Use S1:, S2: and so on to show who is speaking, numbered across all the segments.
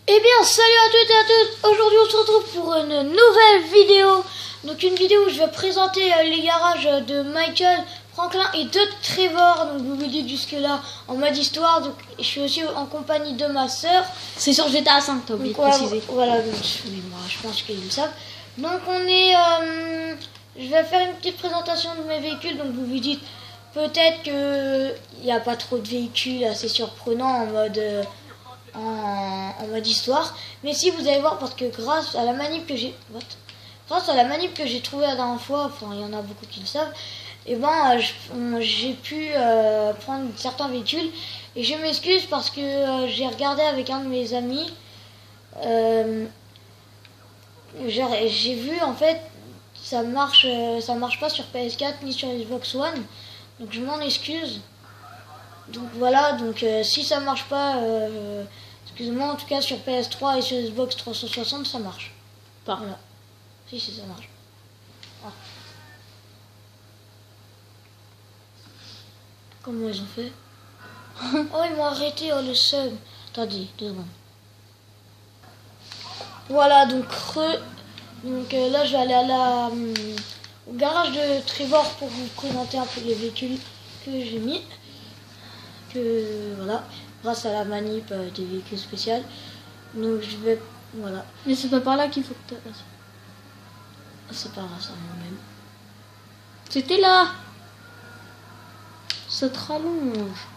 S1: Eh bien, salut à toutes et à tous. Aujourd'hui, on se retrouve pour une nouvelle vidéo. Donc, une vidéo où je vais présenter les garages de Michael, Franklin et de Trevor. Donc, vous me dites jusque-là en mode histoire. Donc, je suis aussi en compagnie de ma sœur.
S2: C'est sur GTA 5, t'as oublié de préciser.
S1: Voilà, donc, moi, je pense qu'ils le savent. Donc, on est... je vais faire une petite présentation de mes véhicules. Donc, vous vous dites peut-être qu'il n'y a pas trop de véhicules assez surprenants en mode... en mode histoire, mais si vous allez voir, parce que grâce à la manip que j'ai trouvée la dernière fois, enfin il y en a beaucoup qui le savent, et ben j'ai pu prendre certains véhicules, et je m'excuse parce que j'ai regardé avec un de mes amis, j'ai vu en fait ça marche pas sur PS4 ni sur Xbox One, donc je m'en excuse. Donc voilà, donc si ça marche pas, excusez-moi, en tout cas sur PS3 et sur Xbox 360 ça marche.
S2: Par
S1: là. Si ça marche. Ah. Comment ils ont fait? Oh, ils m'ont arrêté, oh le seum. Attendez, 2 secondes. Voilà, donc là je vais aller à au garage de Trevor pour vous présenter un peu les véhicules que j'ai mis. Voilà, grâce à la manip des véhicules spéciaux. Donc je vais, voilà.
S2: Mais c'est pas par là qu'il faut que tu passes.
S1: C'est pas grâce à moi-même.
S2: C'était là. Ça te rallonge.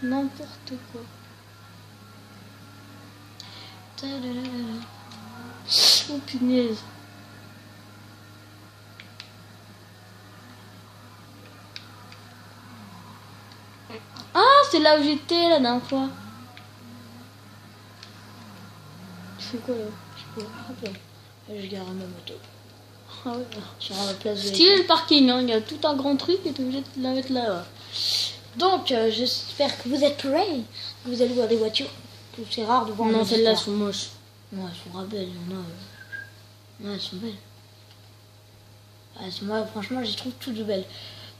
S2: N'importe quoi. Oh punaise. Ah, c'est là où j'étais la dernière fois.
S1: Tu fais quoi là? Je sais pas. Je gare ma moto.
S2: Ah ouais.
S1: Sur la place de
S2: stylé le parking, hein. Il y a tout un grand truc et t'es obligé de la mettre là.
S1: Donc, j'espère que vous êtes prêts. Vous allez voir des voitures. C'est rare de voir.
S2: Non, celles-là sont moches.
S1: Non, elles sont belles. Il y en a. Non, elles sont belles. Moi, franchement, je les trouve toutes belles.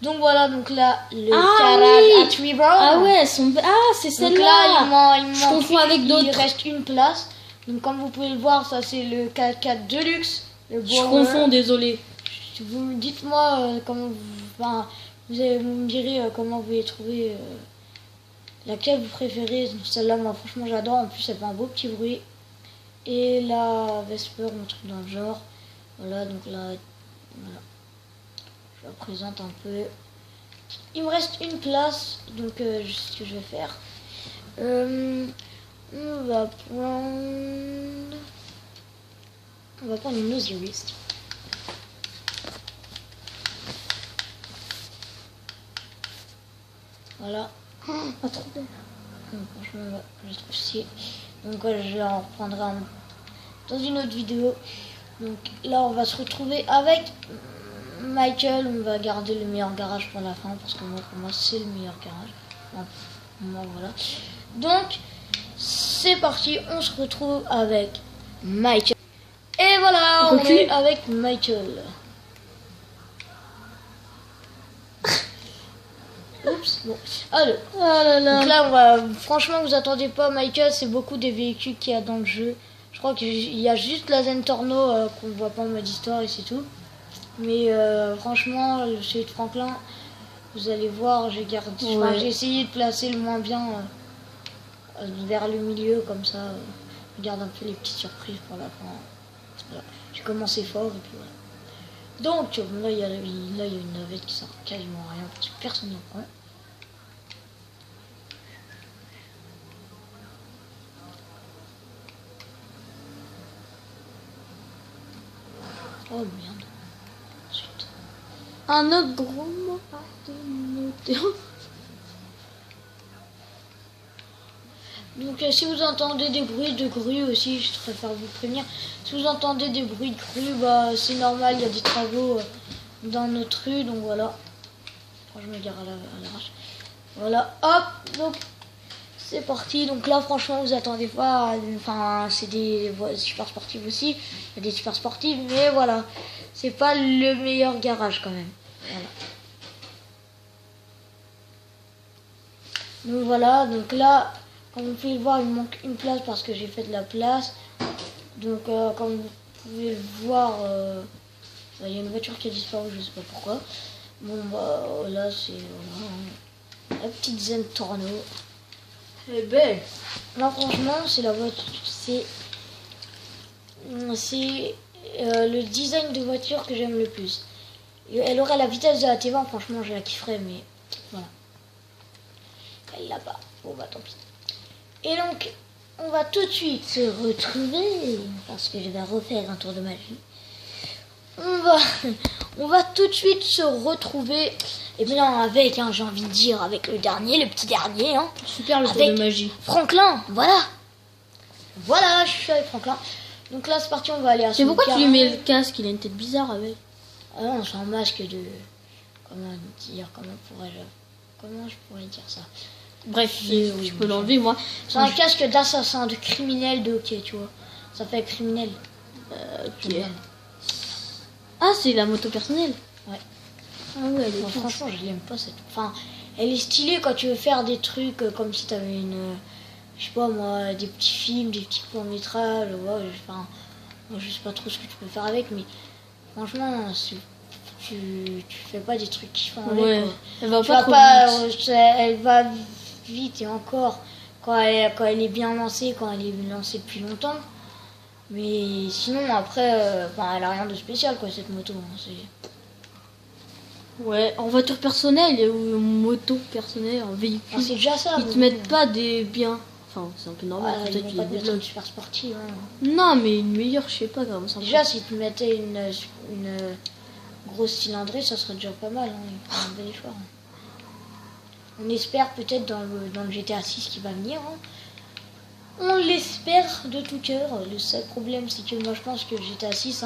S1: Donc voilà, donc là, le garage à Trevor.
S2: Ah ouais, elles sont belles. Ah, c'est celle-là.
S1: Donc là, il
S2: confonds avec d'autres.
S1: Il reste une place. Donc comme vous pouvez le voir, ça c'est le 4x4 Deluxe.
S2: Je confonds, désolé.
S1: Vous dites-moi comment vous me direz comment vous les trouvez. Laquelle vous préférez. Celle-là, moi franchement j'adore. En plus, elle fait un beau petit bruit. Et la Vesper, un truc dans le genre. Voilà, donc là, voilà. Je la présente un peu. Il me reste une place, donc ce que je vais faire. On va prendre une Osiris. Voilà.
S2: Pas trop belle.
S1: Franchement, je trouve si. Donc je en reprendrai dans une autre vidéo. Donc là, on va se retrouver avec Michael. On va garder le meilleur garage pour la fin parce que pour moi c'est le meilleur garage. Moi, voilà. Donc c'est parti, on se retrouve avec Michael. Et voilà, on est avec Michael. Oups, bon. Alors,
S2: oh là là.
S1: donc là, franchement, vous attendez pas Michael, c'est beaucoup des véhicules qu'il y a dans le jeu. Je crois qu'il y a juste la Zentorno qu'on voit pas en mode histoire et c'est tout. Mais franchement, celui de Franklin, vous allez voir, j'ai essayé de placer le moins bien vers le milieu, comme ça. Je garde un peu les petites surprises pour la fin. Voilà. J'ai commencé fort et puis voilà. Donc là, il y a une navette qui sert quasiment à rien parce que personne n'en prend. Oh merde. Ensuite.
S2: Un autre gros mot à noter.
S1: Donc si vous entendez des bruits de grue aussi, je préfère vous prévenir. Si vous entendez des bruits de grue, bah c'est normal, il y a des travaux dans notre rue, donc voilà. Je me gare à l'arrache. Voilà, hop, donc c'est parti. Donc là franchement vous attendez pas, enfin c'est des super sportives aussi, il y a des super sportives, mais voilà, c'est pas le meilleur garage quand même. Voilà. Donc voilà, donc là Comme vous pouvez le voir, il me manque une place parce que j'ai fait de la place. Donc comme vous pouvez le voir, il y a une voiture qui a disparu, je sais pas pourquoi. Bon bah là c'est voilà, la petite Zen Torno.
S2: Elle est belle.
S1: Là franchement c'est la voiture, c'est le design de voiture que j'aime le plus. Elle aurait la vitesse de la T20, franchement je la kifferais, mais voilà. Elle l'a pas. Bon bah tant pis. Et donc on va tout de suite se retrouver parce que je vais refaire un tour de magie. On va tout de suite se retrouver. Et bien avec, j'ai envie de dire, avec le petit dernier.
S2: Super le tour
S1: avec
S2: de magie.
S1: Franklin, voilà. Voilà, je suis avec Franklin. Donc là c'est parti, on va aller à
S2: Mais
S1: son
S2: pourquoi tu
S1: garage.
S2: lui mets le casque? Il a une tête bizarre avec.
S1: Ah non, c'est un masque de... Comment je pourrais dire ça?
S2: Bref,
S1: Oui,
S2: je peux l'enlever moi.
S1: C'est un casque d'assassin, de criminel, de hockey, tu vois. Ça fait criminel.
S2: Ok. Ah, c'est la moto personnelle.
S1: Ouais.
S2: Ah ouais, elle est
S1: Non,
S2: bien.
S1: franchement, je l'aime pas cette... Enfin, elle est stylée quand tu veux faire des trucs comme si t'avais une... je sais pas moi, des petits films, des petits courts-métrages, ouais, enfin... Moi, je sais pas trop ce que tu peux faire avec, mais... Franchement, tu fais pas des trucs kiffants avec,
S2: Ouais,
S1: quoi.
S2: elle va
S1: Tu
S2: pas
S1: vas
S2: trop
S1: pas,
S2: vite.
S1: elle va vite et encore quand elle est bien lancée, quand elle est lancée depuis longtemps. Mais sinon après, elle a rien de spécial quoi cette moto.
S2: Ouais, en voiture personnelle ou en moto personnelle, en véhicule.
S1: C'est déjà ça.
S2: Ils te mettent pas des biens. Enfin, c'est un peu normal.
S1: Ils
S2: Peut-être
S1: vont
S2: qu'ils
S1: pas
S2: les
S1: te mettre
S2: débloquent.
S1: une super sportive.
S2: Non, mais une meilleure, je sais pas comment ça.
S1: Déjà si tu mettais une grosse cylindrée, ça serait déjà pas mal. Ils font un bel effort. On espère peut-être dans le GTA 6 qui va venir. On l'espère de tout cœur. Le seul problème, c'est que moi, je pense que GTA 6,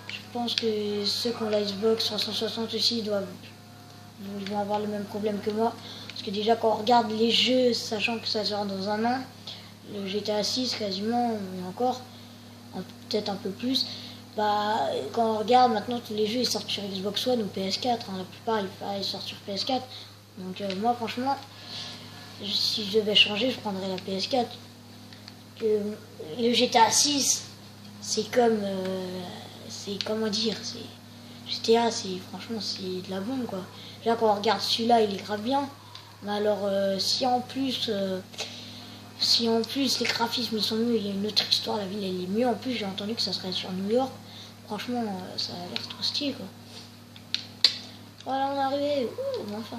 S1: je pense que ceux qui ont la Xbox 360 aussi, ils vont avoir le même problème que moi. Parce que déjà, quand on regarde les jeux, sachant que ça sort dans un an, le GTA 6, quasiment, et encore, peut-être un peu plus, quand on regarde maintenant, tous les jeux, ils sortent sur Xbox One ou PS4. La plupart, ils sortent sur PS4. Donc, moi, franchement, si je devais changer, je prendrais la PS4. Le GTA 6, c'est comme, comment dire, GTA, franchement c'est de la bombe quoi. Là quand on regarde celui-là, il est grave bien. Mais alors si en plus les graphismes ils sont mieux, il y a une autre histoire, la ville elle est mieux. En plus j'ai entendu que ça serait sur New York. Franchement ça a l'air trop stylé quoi. Voilà on est arrivé. Ouh, enfin.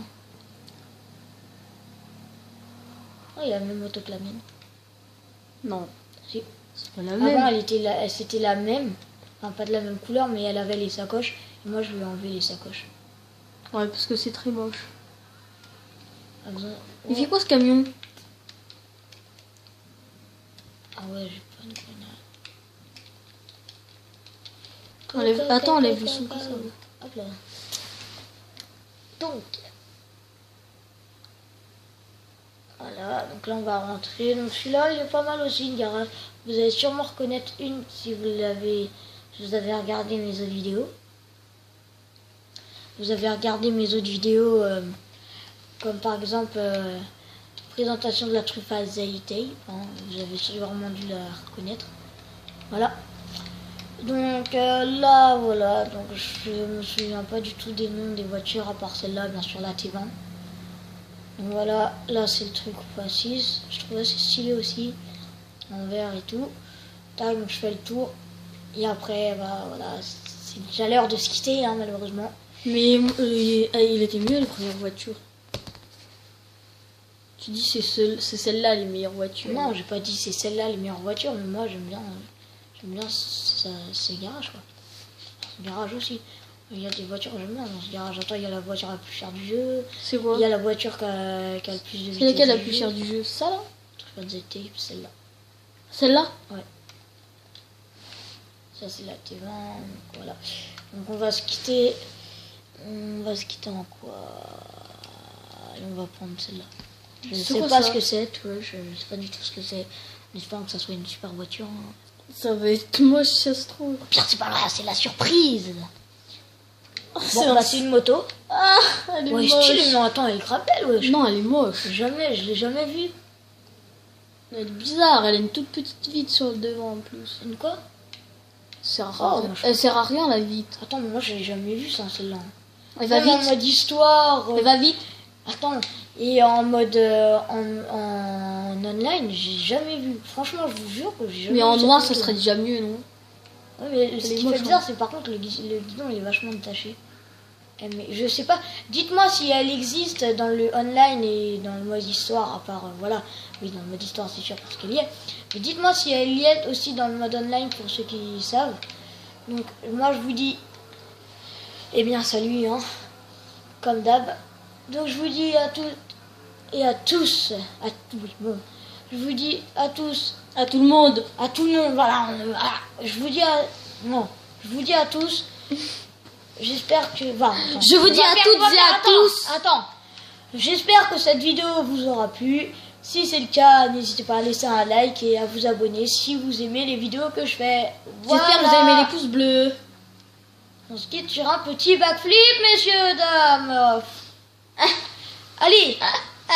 S1: Oh, il y a la même moto que la mienne.
S2: Non,
S1: Si.
S2: c'est pas la même.
S1: Avant, c'était la même. Enfin, pas de la même couleur, mais elle avait les sacoches. Et moi, je lui ai enlevé les sacoches.
S2: Ouais, parce que c'est très moche.
S1: Il
S2: Il fait quoi ce camion?
S1: Ah ouais, j'ai pas une grenade.
S2: Attends, enlève le son comme ça.
S1: Hop là. Donc. Voilà, donc là on va rentrer. Donc celui-là il est pas mal aussi, une garage. Vous allez sûrement reconnaître une si vous avez regardé mes autres vidéos. Vous avez regardé mes autres vidéos comme par exemple présentation de la truffe à Zaytay. Vous avez sûrement dû la reconnaître. Voilà. Donc là voilà, donc je me souviens pas du tout des noms des voitures à part celle-là, bien sûr la T20. Donc voilà, là c'est le truc x6, je trouve assez stylé aussi, en vert et tout. Tac, donc je fais le tour, et après, voilà, c'est déjà l'heure de se quitter, malheureusement.
S2: Mais il était mieux les premières voitures. Tu dis c'est celle-là les meilleures voitures.
S1: Non, j'ai pas dit c'est celle-là les meilleures voitures, mais moi j'aime bien ces garages quoi. Ce garage aussi. Il y a des voitures, j'aime bien dans ce garage. Attends, il y a la voiture la plus chère du jeu.
S2: C'est quoi?
S1: Il y a la voiture qui a le plus de vitesse.
S2: C'est laquelle la plus chère du jeu? Ça là?
S1: Pas de ZT, celle-là.
S2: Celle-là?
S1: Ouais. Ça c'est la T20, donc voilà. Donc on va se quitter. On va se quitter en quoi? Et on va prendre celle-là. Je sais pas ce que c'est, je sais pas du tout ce que c'est. En espérant que ça soit une super voiture.
S2: Ça va être moche, ça se trouve.
S1: Pire, c'est pas grave, c'est la surprise.
S2: Oh,
S1: Bon, c'est une moto.
S2: Ah, elle est
S1: Ouais,
S2: moche.
S1: stylé, mais attends, elle est grave belle, wesh.
S2: Non, elle est moche.
S1: Je l'ai jamais vue.
S2: Elle est bizarre, elle a une toute petite vitre sur le devant en plus.
S1: Une quoi?
S2: Elle sert à rien la vitre.
S1: Attends, mais moi j'ai jamais vu ça, celle-là.
S2: Elle va
S1: Même en
S2: vite.
S1: mode histoire.
S2: Elle va vite.
S1: Attends, et en mode en online, j'ai jamais vu. Franchement, je vous jure que j'ai jamais vu.
S2: Mais en
S1: cette
S2: noir, ça
S1: photo.
S2: serait déjà mieux, non?
S1: Ouais, mais ce
S2: Elle est
S1: qui
S2: moche,
S1: fait bizarre, c'est par contre le guidon il est vachement détaché. Mais je sais pas. Dites-moi si elle existe dans le online et dans le mode histoire, à part voilà. Oui, dans le mode histoire, c'est sûr parce qu'elle y est. Mais dites-moi si elle y est aussi dans le mode online pour ceux qui savent. Donc moi je vous dis, eh bien salut, hein, comme d'hab. Donc je vous dis à toutes et à tous, oui, bon, je vous dis à tous,
S2: À tout le monde.
S1: à tout le monde, voilà, je vous dis je vous dis à tous. J'espère que...
S2: Je vous dis à toutes et à tous.
S1: Attends. J'espère que cette vidéo vous aura plu. Si c'est le cas, n'hésitez pas à laisser un like et à vous abonner si vous aimez les vidéos que je fais. Voilà.
S2: J'espère que vous aimez les pouces bleus.
S1: On se quitte sur un petit backflip, messieurs, dames. Allez,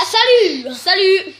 S1: salut.
S2: Salut.